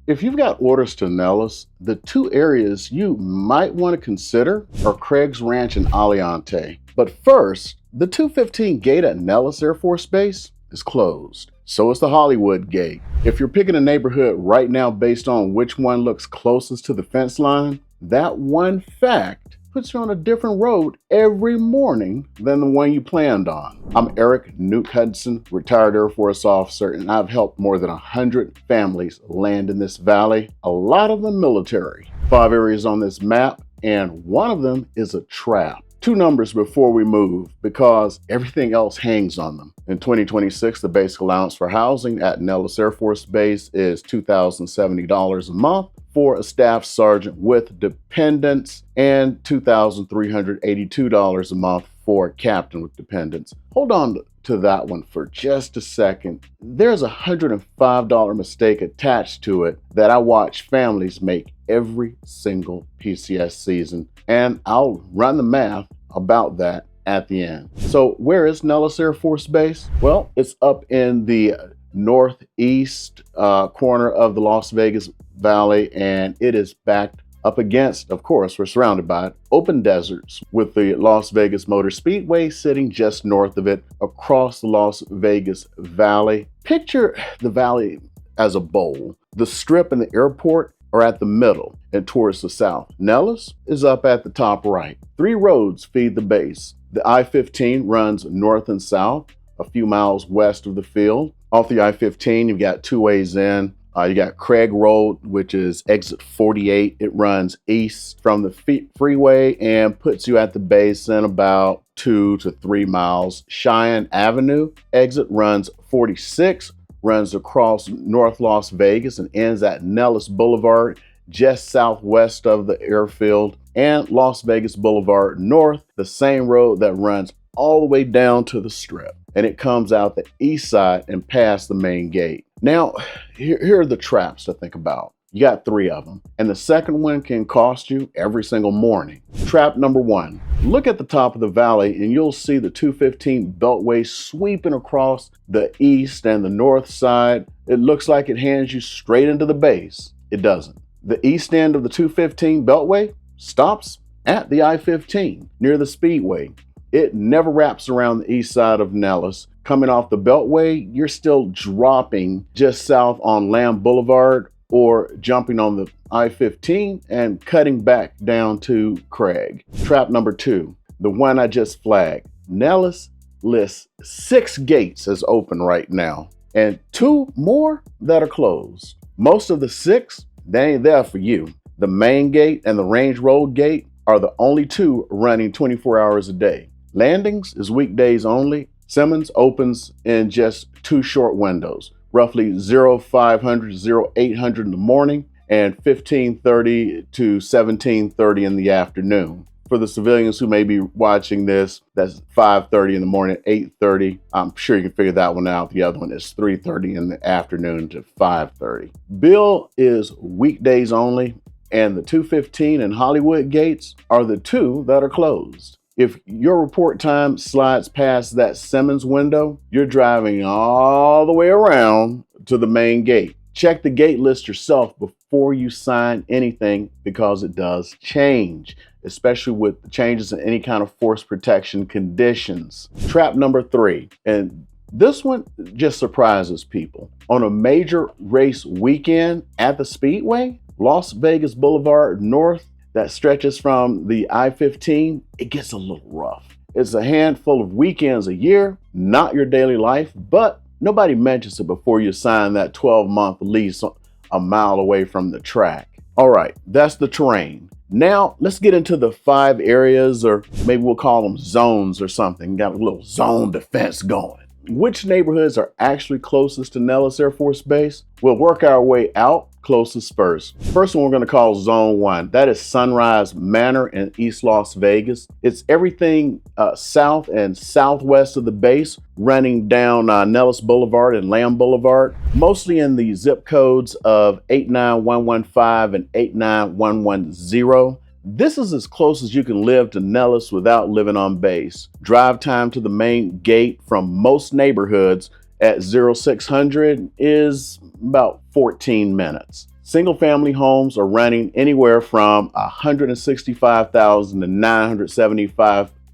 If you've got orders to Nellis, the two areas you might want to consider are Craig's Ranch and Aliante. But first, the 215 gate at Nellis Air Force Base is closed. So is the Hollywood gate. If you're picking a neighborhood right now based on which one looks closest to the fence line, that one fact puts you on a different road every morning than the one you planned on. I'm Eric Nuke Hudson, retired Air Force officer, and I've helped more than 100 families land in this valley, a lot of them military. 5 areas on this map, and one of them is a trap. 2 numbers before we move because everything else hangs on them. In 2026, the basic allowance for housing at Nellis Air Force Base is $2,070 a month for a staff sergeant with dependents and $2,382 a month for a captain with dependents. Hold on to that one for just a second. There's a $105 mistake attached to it that I watch families make every single PCS season, and I'll run the math about that at the end. So where is Nellis Air Force Base? Well, it's up in the northeast corner of the Las Vegas Valley, and it is backed up against, of course, we're surrounded by it, open deserts with the Las Vegas Motor Speedway sitting just north of it across the Las Vegas Valley. Picture the valley as a bowl. The Strip and the airport are at the middle and towards the south. Nellis is up at the top right. 3 roads feed the base. The I-15 runs north and south, a few miles west of the field. Off the I-15, you've got 2 ways in. You got Craig Road, which is exit 48. It runs east from the freeway and puts you at the base in about 2 to 3 miles. Cheyenne Avenue exit runs 46, runs across North Las Vegas and ends at Nellis Boulevard, just southwest of the airfield, and Las Vegas Boulevard North, the same road that runs all the way down to the Strip. And it comes out the east side and past the main gate. Now, here are the traps to think about. You got 3 of them, and the second one can cost you every single morning. Trap number 1. Look at the top of the valley and you'll see the 215 Beltway sweeping across the east and the north side. It looks like it hands you straight into the base. It doesn't. The east end of the 215 Beltway stops at the I-15 near the Speedway. It never wraps around the east side of Nellis. Coming off the Beltway, you're still dropping just south on Lamb Boulevard or jumping on the I-15 and cutting back down to Craig. Trap number 2, the one I just flagged. Nellis lists 6 gates as open right now and 2 more that are closed. Most of the 6, they ain't there for you. The main gate and the Range Road gate are the only 2 running 24 hours a day. Landings is weekdays only. Simmons opens in just 2 short windows, roughly 0500, 0800 in the morning and 1530 to 1730 in the afternoon. For the civilians who may be watching this, that's 5:30 in the morning, 8:30. I'm sure you can figure that one out. The other one is 3:30 in the afternoon to 5:30. Bill is weekdays only, and the 215 and Hollywood gates are the 2 that are closed. If your report time slides past that Simmons window, you're driving all the way around to the main gate. Check the gate list yourself before you sign anything because it does change, especially with the changes in any kind of force protection conditions. Trap number 3, and this one just surprises people. On a major race weekend at the Speedway, Las Vegas Boulevard North, that stretches from the I-15, it gets a little rough. It's a handful of weekends a year, not your daily life, but nobody mentions it before you sign that 12-month lease a mile away from the track. All right, that's the terrain. Now, let's get into the 5 areas, or maybe we'll call them zones or something. Got a little zone defense going. Which neighborhoods are actually closest to Nellis Air Force Base? We'll work our way out closest first. First one we're going to call Zone 1. That is Sunrise Manor in East Las Vegas. It's everything south and southwest of the base, running down Nellis Boulevard and Lamb Boulevard, mostly in the zip codes of 89115 and 89110. This is as close as you can live to Nellis without living on base. Drive time to the main gate from most neighborhoods at 0600 is about 14 minutes. Single family homes are running anywhere from $165,000 to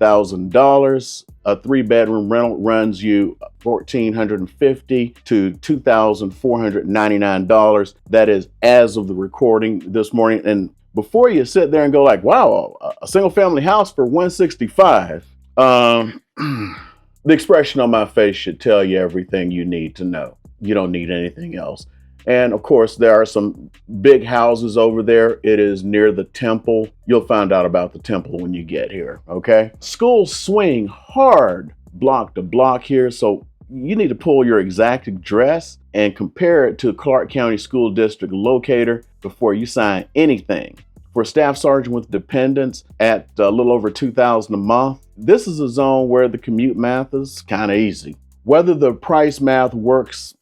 $975,000. A 3-bedroom rental runs you $1,450 to $2,499. That is as of the recording this morning. And before you sit there and go like, wow, a single family house for $165, the expression on my face should tell you everything you need to know. You don't need anything else. And of course, there are some big houses over there. It is near the temple. You'll find out about the temple when you get here, okay? Schools swing hard block to block here, so you need to pull your exact address and compare it to Clark County School District locator before you sign anything. For a staff sergeant with dependents at a little over $2,000 a month, this is a zone where the commute math is kind of easy. Whether the price math works,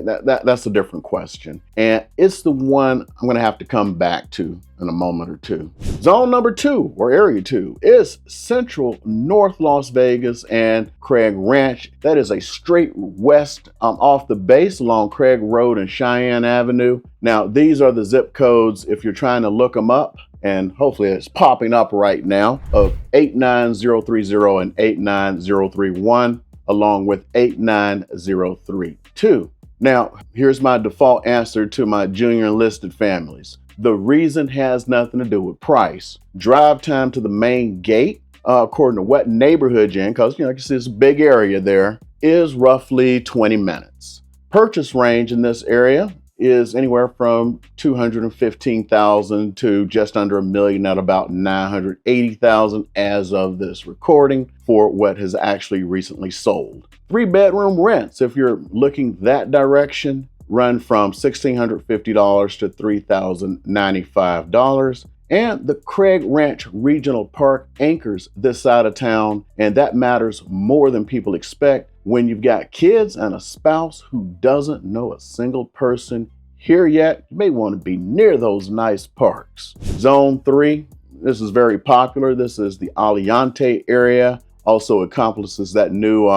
that's a different question. And it's the one I'm going to have to come back to in a moment or two. Zone number 2, or area 2, is central North Las Vegas and Craig Ranch. That is a straight west off the base along Craig Road and Cheyenne Avenue. Now, these are the zip codes if you're trying to look them up. And hopefully it's popping up right now, of 89030 and 89031. Along with 89032. Now, here's my default answer to my junior enlisted families. The reason has nothing to do with price. Drive time to the main gate, according to what neighborhood you're in, because you can see it's a big area there, is roughly 20 minutes. Purchase range in this area is anywhere from $215,000 to just under $1 million at about $980,000 as of this recording for what has actually recently sold. 3-bedroom rents, if you're looking that direction, run from $1,650 to $3,095. And the Craig Ranch Regional Park anchors this side of town, and that matters more than people expect when you've got kids and a spouse who doesn't know a single person here yet. You may want to be near those nice parks. Zone 3, this is very popular. This is the Aliante area. Also encompasses that new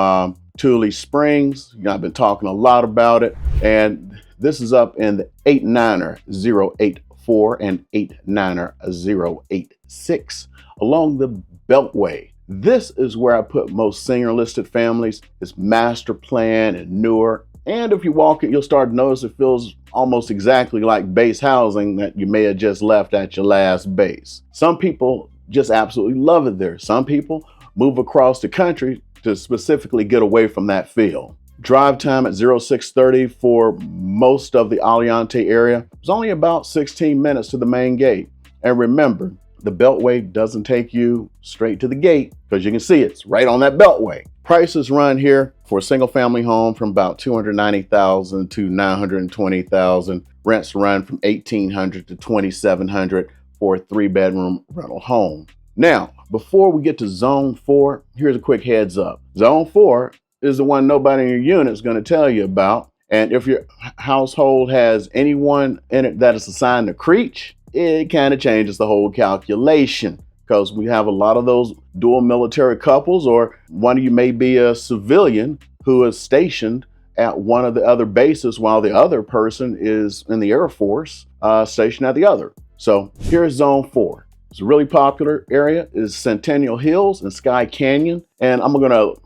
Tule Springs. I've been talking a lot about it. And this is up in the 89084 and 89086 along the Beltway. This is where I put most senior enlisted families. It's master plan and newer. And if you walk it, you'll start to notice it feels almost exactly like base housing that you may have just left at your last base. Some people just absolutely love it there. Some people move across the country to specifically get away from that feel. Drive time at 0630 for most of the Aliante area is only about 16 minutes to the main gate. And remember, the Beltway doesn't take you straight to the gate because you can see it's right on that Beltway. Prices run here for a single family home from about $290,000 to $920,000. Rents run from $1,800 to $2,700 for a 3-bedroom rental home. Now, before we get to Zone 4, here's a quick heads up. Zone 4 is the one nobody in your unit is going to tell you about. And if your household has anyone in it that is assigned to Creech, it kind of changes the whole calculation, because we have a lot of those dual military couples, or one of you may be a civilian who is stationed at one of the other bases while the other person is in the Air Force stationed at the other. So here's Zone 4. It's a really popular area. It's Centennial Hills and Skye Canyon. And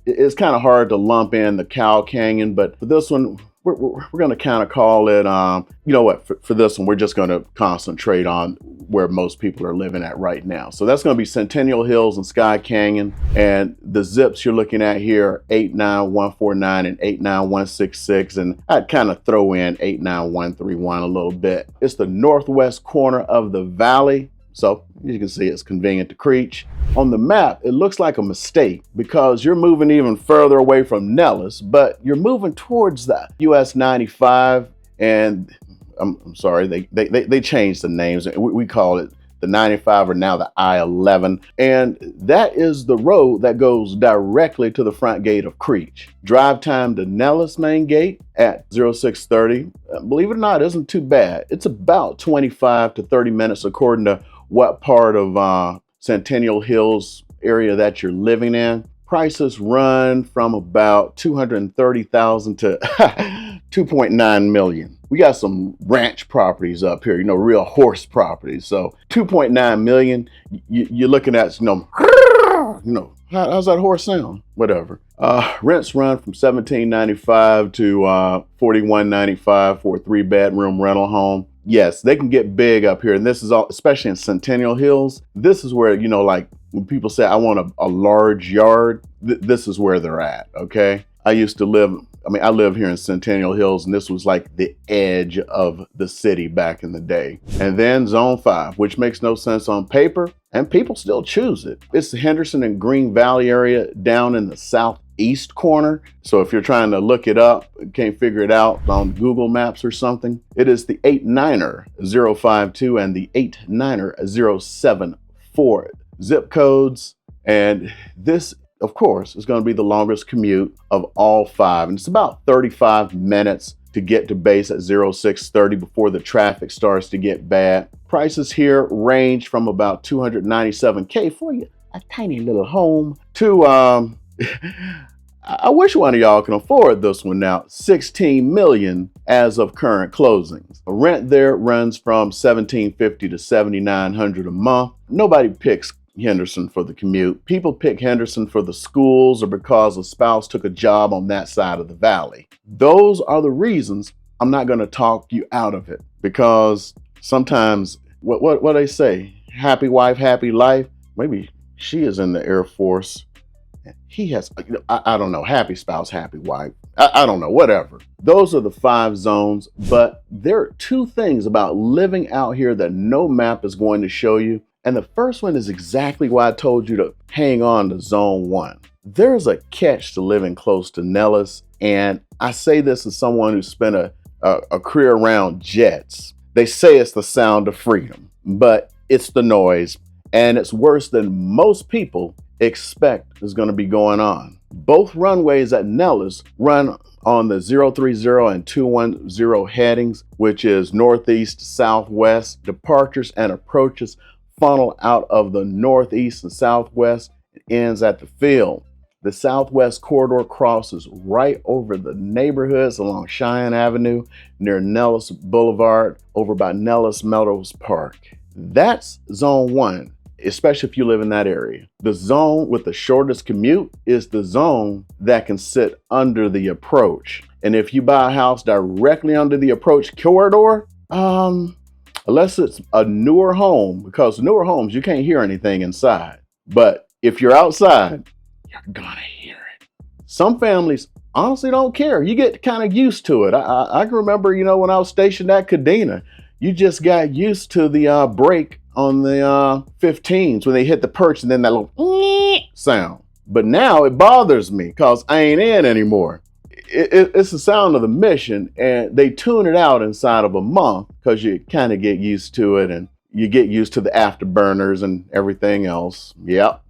it's kind of hard to lump in the Cow Canyon, but for this one, we're going to kind of call it, you know what, for this one, we're just going to concentrate on where most people are living at right now. So that's going to be Centennial Hills and Skye Canyon. And the zips you're looking at here are 89149 and 89166. And I'd kind of throw in 89131 a little bit. It's the northwest corner of the valley. So you can see it's convenient to Creech. On the map, it looks like a mistake because you're moving even further away from Nellis, but you're moving towards the US 95, and I'm sorry, they changed the names. We call it the 95 or now the I-11, and that is the road that goes directly to the front gate of Creech. Drive time to Nellis main gate at 0630, believe it or not, isn't too bad. It's about 25 to 30 minutes according to what part of Centennial Hills area that you're living in. Prices run from about 230,000 to 2.9 million. We got some ranch properties up here, real horse properties. So 2.9 million, you're looking at, how's that horse sound? Whatever. Rents run from $17.95 to $41.95 for a 3-bedroom rental home. Yes, they can get big up here. And this is all, especially in Centennial Hills. This is where, like when people say, I want a large yard, this is where they're at, okay? I live here in Centennial Hills, and this was like the edge of the city back in the day. And then Zone 5, which makes no sense on paper, and people still choose it. It's the Henderson and Green Valley area down in the southeast corner. So if you're trying to look it up, can't figure it out on Google Maps or something, it is the 89er 052 and the 89er 074 zip codes. And this, of course, is going to be the longest commute of all 5. And it's about 35 minutes to get to base at 0630 before the traffic starts to get bad. Prices here range from about $297K for you, a tiny little home, to, I wish one of y'all can afford this one now, $16 million as of current closings. The rent there runs from $1,750 to $7,900 a month. Nobody picks Henderson for the commute. People pick Henderson for the schools or because a spouse took a job on that side of the valley. Those are the reasons I'm not going to talk you out of it, because sometimes what they say, happy wife, happy life. Maybe she is in the Air Force. He has, I don't know, happy spouse, happy wife. I don't know, whatever. Those are the 5 zones, but there are 2 things about living out here that no map is going to show you. And the first one is exactly why I told you to hang on to Zone 1. There's a catch to living close to Nellis, and I say this as someone who spent a career around jets. They say it's the sound of freedom, but it's the noise, and it's worse than most people expect is going to be going on. Both runways at Nellis run on the 030 and 210 headings, which is northeast to southwest. Departures and approaches funnel out of the northeast and southwest and ends at the field. The southwest corridor crosses right over the neighborhoods along Cheyenne Avenue near Nellis Boulevard over by Nellis Meadows Park. That's Zone 1, especially if you live in that area. The zone with the shortest commute is the zone that can sit under the approach. And if you buy a house directly under the approach corridor, unless it's a newer home, because newer homes, you can't hear anything inside. But if you're outside, you're gonna hear it. Some families honestly don't care. You get kind of used to it. I can remember, when I was stationed at Kadena, you just got used to the brake on the 15s when they hit the perch and then that little sound. But now it bothers me because I ain't in anymore. It's the sound of the mission, and they tune it out inside of a month because you kind of get used to it and you get used to the afterburners and everything else. Yep.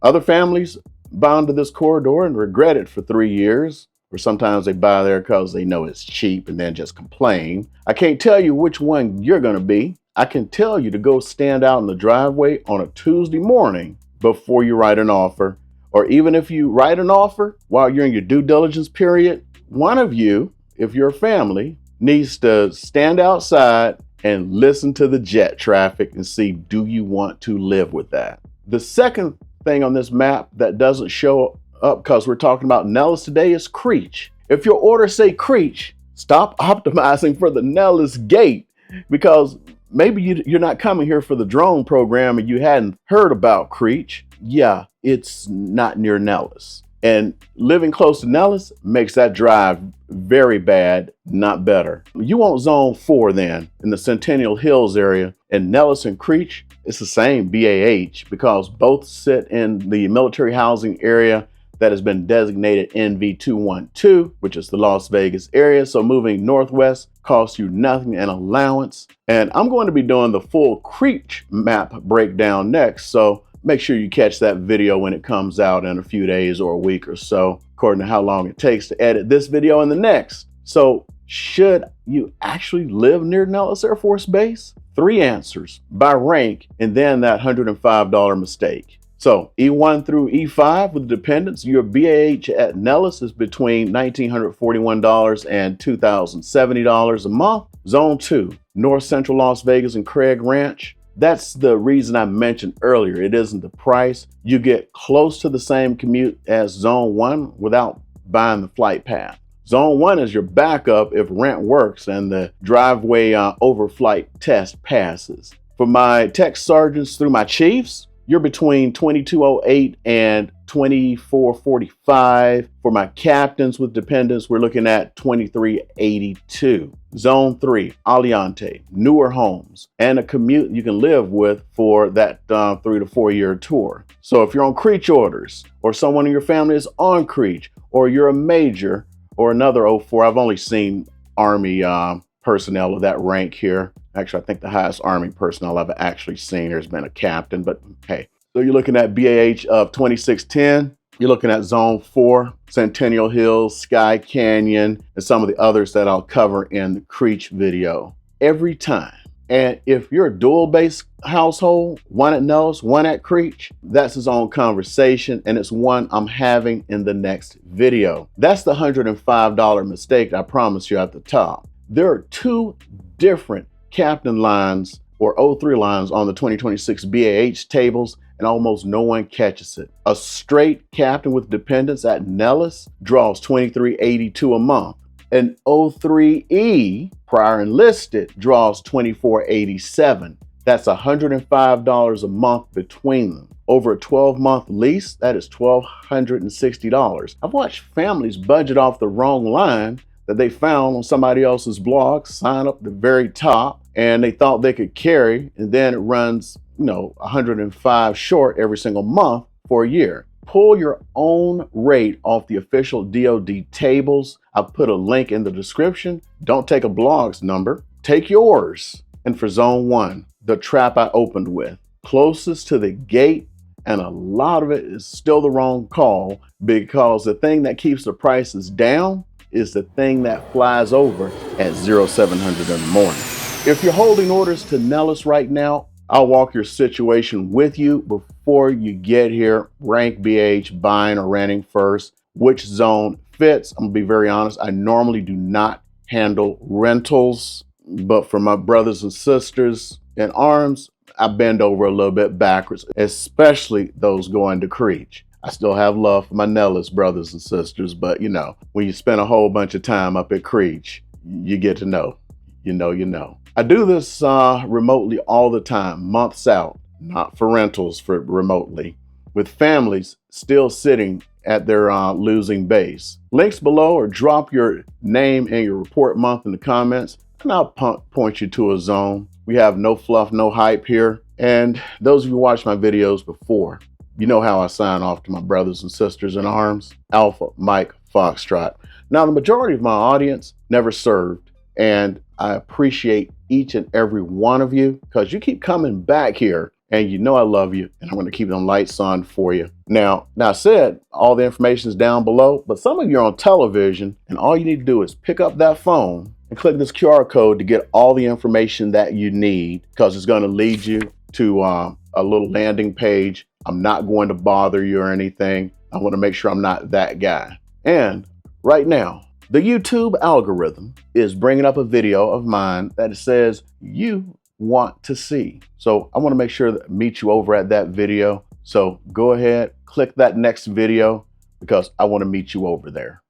Other families bound to this corridor and regret it for 3 years, or sometimes they buy there because they know it's cheap and then just complain. I can't tell you which one you're going to be. I can tell you to go stand out in the driveway on a Tuesday morning before you write an offer. Or even if you write an offer while you're in your due diligence period, one of you, if you're a family, needs to stand outside and listen to the jet traffic and see, do you want to live with that? The second thing on this map that doesn't show up because we're talking about Nellis today is Creech. If your orders say Creech, stop optimizing for the Nellis gate, because maybe you're not coming here for the drone program and you hadn't heard about Creech. Yeah, it's not near Nellis. And living close to Nellis makes that drive very bad, not better. You want Zone 4 then, in the Centennial Hills area, and Nellis and Creech, it's the same BAH because both sit in the military housing area that has been designated NV212, which is the Las Vegas area. So moving northwest costs you nothing in allowance. And I'm going to be doing the full Creech map breakdown next. So make sure you catch that video when it comes out in a few days or a week or so, according to how long it takes to edit this video and the next. So should you actually live near Nellis Air Force Base? 3 answers by rank, and then that $105 mistake. So E1 through E5 with dependents, your BAH at Nellis is between $1,941 and $2,070 a month. Zone 2, North Central Las Vegas and Craig Ranch. That's the reason I mentioned earlier. It isn't the price. You get close to the same commute as Zone 1 without buying the flight path. Zone 1 is your backup if rent works and the driveway overflight test passes. For my tech sergeants through my chiefs, you're between $2,208 and $2,445. For my captains with dependents, we're looking at $2,382. Zone 3, Aliante, newer homes, and a commute you can live with for that 3 to 4 year tour. So if you're on Creech orders, or someone in your family is on Creech, or you're a major, or another 04, I've only seen Army personnel of that rank here. Actually, I think the highest Army personnel I've actually seen has been a captain, but hey. So you're looking at BAH of 2610. You're looking at Zone 4, Centennial Hills, Skye Canyon, and some of the others that I'll cover in the Creech video. Every time. And if you're a dual-based household, one at Nellis, one at Creech, that's its own conversation, and it's one I'm having in the next video. That's the $105 mistake I promised you at the top. There are two different captain lines or 03 lines on the 2026 BAH tables, and almost no one catches it. A straight captain with dependents at Nellis draws $2,382 a month. An 03E, prior enlisted, draws $2,487. That's $105 a month between them. Over a 12-month lease, that is $1,260. I've watched families budget off the wrong line that they found on somebody else's blog, sign up at the very top, and they thought they could carry, and then it runs, 105 short every single month for a year. Pull your own rate off the official DoD tables. I've put a link in the description. Don't take a blog's number, take yours. And for Zone 1, the trap I opened with, closest to the gate, and a lot of it is still the wrong call, because the thing that keeps the prices down is the thing that flies over at 0700 in the morning. If you're holding orders to Nellis right now, I'll walk your situation with you before you get here. Rank BH, buying or renting first, which zone fits. I'm gonna be very honest, I normally do not handle rentals, but for my brothers and sisters in arms, I bend over a little bit backwards, especially those going to Creech. I still have love for my Nellis brothers and sisters, but when you spend a whole bunch of time up at Creech, you get to know. You know. I do this remotely all the time, months out, not for rentals, for remotely, with families still sitting at their losing base. Links below, or drop your name and your report month in the comments, and I'll point you to a zone. We have no fluff, no hype here. And those of you who watched my videos before, you know how I sign off to my brothers and sisters in arms. Alpha, Mike, Foxtrot. Now, the majority of my audience never served, and I appreciate each and every one of you, because you keep coming back here, and I love you, and I'm going to keep them lights on for you. Now I said all the information is down below, but some of you are on television, and all you need to do is pick up that phone and click this QR code to get all the information that you need, because it's going to lead you to a little landing page. I'm not going to bother you or anything. I want to make sure I'm not that guy. And right now, the YouTube algorithm is bringing up a video of mine that it says you want to see. So I want to make sure that I meet you over at that video. So go ahead, click that next video, because I want to meet you over there.